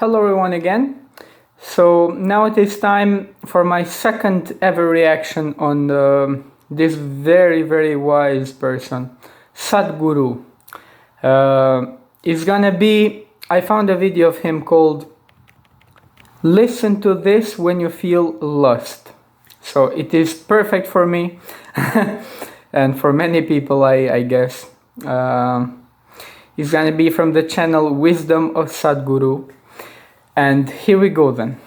Hello everyone again. So now it is time for my second ever reaction on this very wise person, Sadhguru. It's gonna be, I found a video of him called "Listen to this when you feel lost." So it is perfect for me and for many people, I guess. It's gonna be from the channel Wisdom of Sadhguru. And here we go then.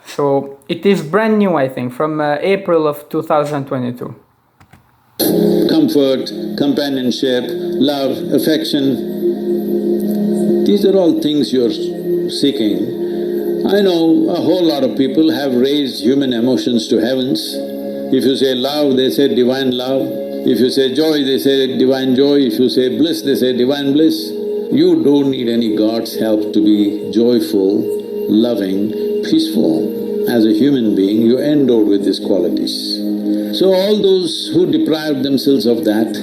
So it is brand new, I think, from April of 2022. Comfort, companionship, love, affection, these are all things you're seeking. I know a whole lot of people have raised human emotions to heavens. If you say love, they say divine love. If you say joy, they say divine joy. If you say bliss, they say divine bliss. You don't need any God's help to be joyful, loving, peaceful. As a human being, you're endowed with these qualities. So all those who deprive themselves of that,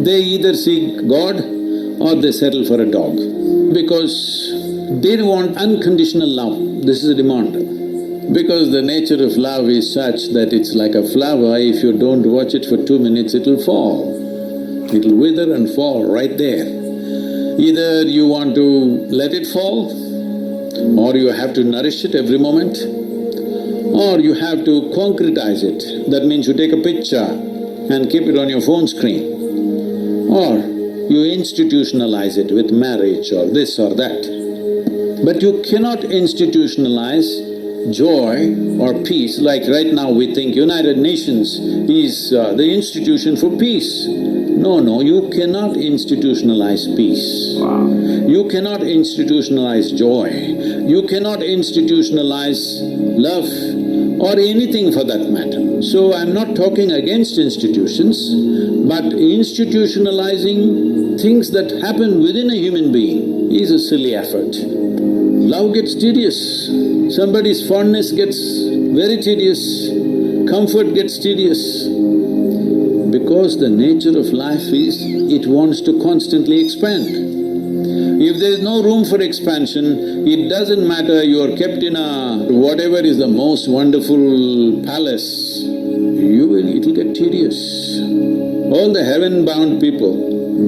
they either seek God or they settle for a dog, because they want unconditional love. This is a demand. Because the nature of love is such that it's like a flower, if you don't watch it for 2 minutes, it'll fall. It'll wither and fall right there. Either you want to let it fall, or you have to nourish it every moment, or you have to concretize it. That means you take a picture and keep it on your phone screen, or you institutionalize it with marriage or this or that. But you cannot institutionalize joy or peace. Like right now we think United Nations is the institution for peace. No, you cannot institutionalize peace. Wow. You cannot institutionalize joy. You cannot institutionalize love or anything for that matter. So I'm not talking against institutions, but institutionalizing things that happen within a human being is a silly effort. Love gets tedious, somebody's fondness gets very tedious, comfort gets tedious. Because the nature of life is, it wants to constantly expand. If there is no room for expansion, it doesn't matter you are kept in a… whatever is the most wonderful palace, it'll get tedious. All the heaven-bound people,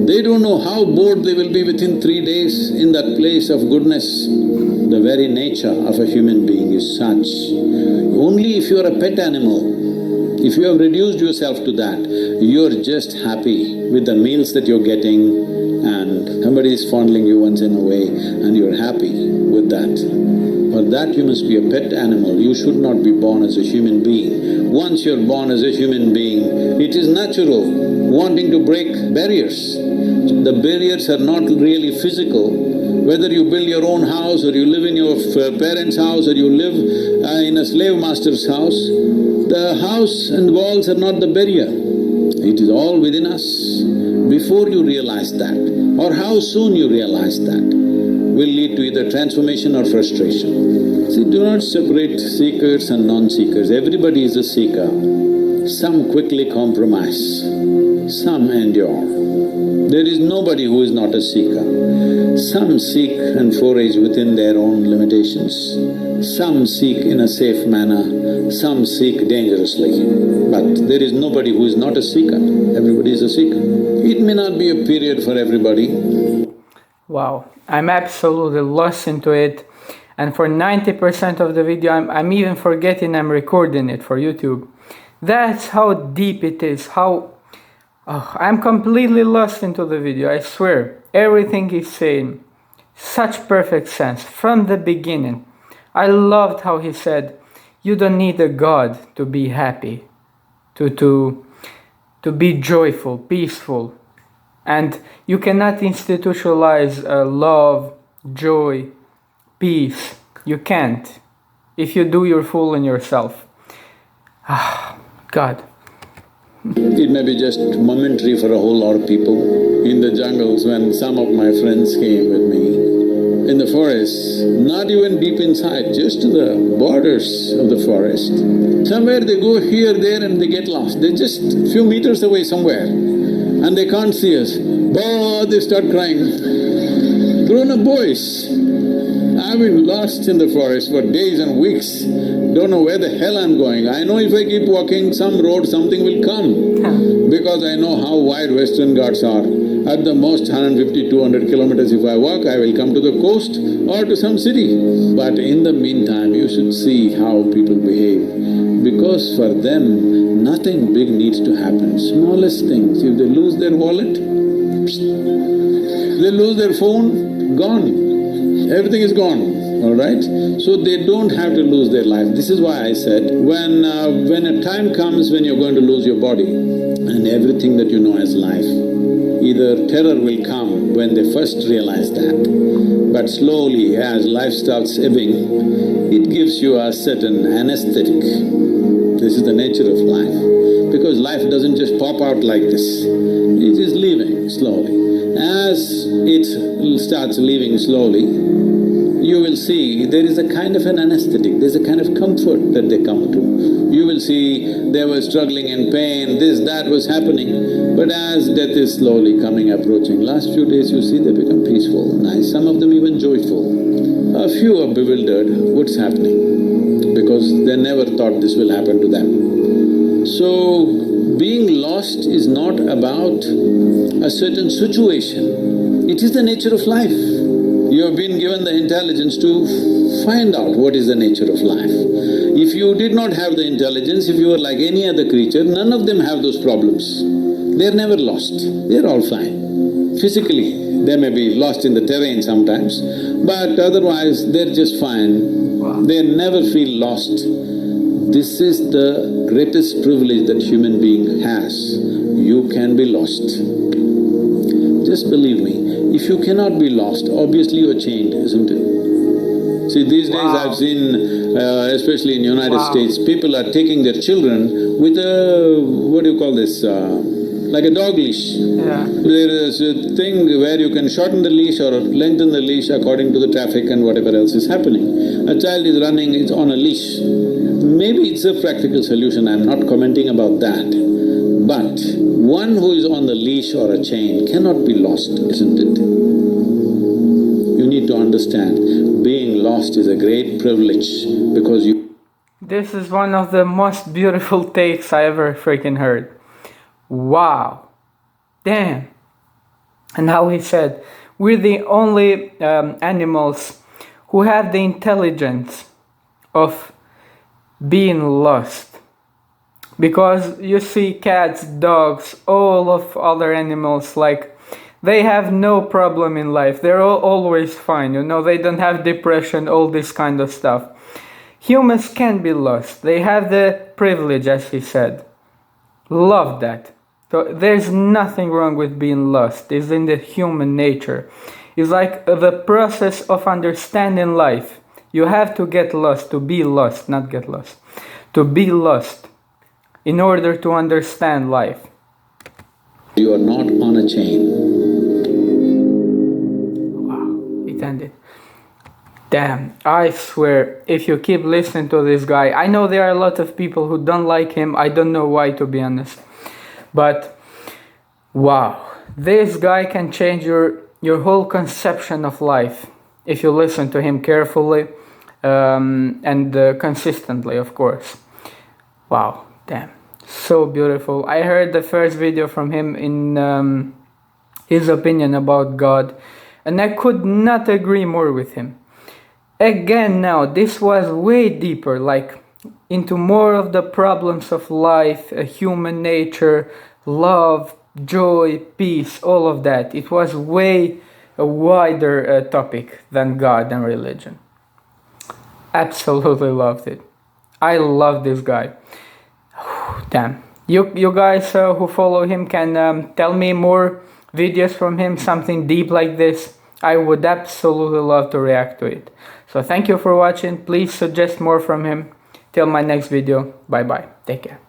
they don't know how bored they will be within 3 days in that place of goodness. The very nature of a human being is such. Only if you are a pet animal, if you have reduced yourself to that, you're just happy with the meals that you're getting and somebody is fondling you once in a way and you're happy with that. For that you must be a pet animal, you should not be born as a human being. Once you're born as a human being, it is natural wanting to break barriers. The barriers are not really physical. Whether you build your own house or you live in your parents' house or you live in a slave master's house, the house and walls are not the barrier. It is all within us. Before you realize that, or how soon you realize that, will lead to either transformation or frustration. See, do not separate seekers and non-seekers. Everybody is a seeker. Some quickly compromise, some endure. There is nobody who is not a seeker. Some seek and forage within their own limitations. Some seek in a safe manner, some seek dangerously. But there is nobody who is not a seeker. Everybody is a seeker. It may not be a period for everybody. Wow, I'm absolutely lost into it, and for 90% of the video I'm even forgetting I'm recording it for YouTube. That's how deep it is, I'm completely lost into the video, I swear. Everything he's saying, such perfect sense, from the beginning. I loved how he said, you don't need a God to be happy, to be joyful, peaceful. And you cannot institutionalize love, joy, peace. You can't. If you do, you're fooling yourself. God. It may be just momentary for a whole lot of people. In the jungles, when some of my friends came with me, in the forest, not even deep inside, just to the borders of the forest. Somewhere they go here, there and they get lost. They're just a few meters away somewhere and they can't see us. But they start crying. Grown-up boys. I've been lost in the forest for days and weeks, don't know where the hell I'm going. I know if I keep walking some road, something will come, because I know how wide Western Ghats are. At the most 150, 200 kilometers if I walk, I will come to the coast or to some city. But in the meantime, you should see how people behave, because for them, nothing big needs to happen. Smallest things, if they lose their wallet, they lose their phone, gone. Everything is gone, all right? So they don't have to lose their life. This is why I said, when a time comes when you're going to lose your body and everything that you know as life, either terror will come when they first realize that, but slowly as life starts ebbing, it gives you a certain anesthetic. This is the nature of life, because life doesn't just pop out like this, it is leaving slowly. As it starts leaving slowly, you will see there is a kind of an anesthetic, there's a kind of comfort that they come to. You will see they were struggling in pain, this, that was happening, but as death is slowly coming, approaching, last few days you see they become peaceful, nice, some of them even joyful. A few are bewildered, what's happening? Because they never thought this will happen to them. So, being lost is not about a certain situation, it is the nature of life. You have been given the intelligence to find out what is the nature of life. If you did not have the intelligence, if you were like any other creature, none of them have those problems. They're never lost, they're all fine. Physically, they may be lost in the terrain sometimes, but otherwise they're just fine. They never feel lost. This is the greatest privilege that human being has. You can be lost. Just believe me, if you cannot be lost, obviously you're chained, isn't it? See, these days I've seen, especially in United States, people are taking their children with a… what do you call this, like a dog leash. There is a thing where you can shorten the leash or lengthen the leash according to the traffic and whatever else is happening. A child is running, it's on a leash. Maybe it's a practical solution, I'm not commenting about that. But one who is on the leash or a chain cannot be lost, isn't it? You need to understand, being lost is a great privilege because you… This is one of the most beautiful takes I ever freaking heard. Wow. Damn. And how he said, we're the only animals who have the intelligence of being lost. Because you see cats, dogs, all of other animals, like, they have no problem in life, they're always fine, you know, they don't have depression, all this kind of stuff. Humans can be lost, they have the privilege, as he said. Love that. So there's nothing wrong with being lost, it's in the human nature. It's like the process of understanding life. You have to get lost, to be lost, not get lost. To be lost in order to understand life. You are not on a chain. Wow, it ended. Damn, I swear, if you keep listening to this guy, I know there are a lot of people who don't like him, I don't know why, to be honest. But, wow, this guy can change your whole conception of life if you listen to him carefully and consistently, of course. Wow. Damn, so beautiful. I heard the first video from him in his opinion about God, and I could not agree more with him. Again now, this was way deeper, like into more of the problems of life, human nature, love, joy, peace, all of that. It was way a wider topic than God and religion. Absolutely loved it. I love this guy. Damn. You guys who follow him can tell me more videos from him, something deep like this. I would absolutely love to react to it. So thank you for watching. Please suggest more from him. Till my next video. Bye bye. Take care.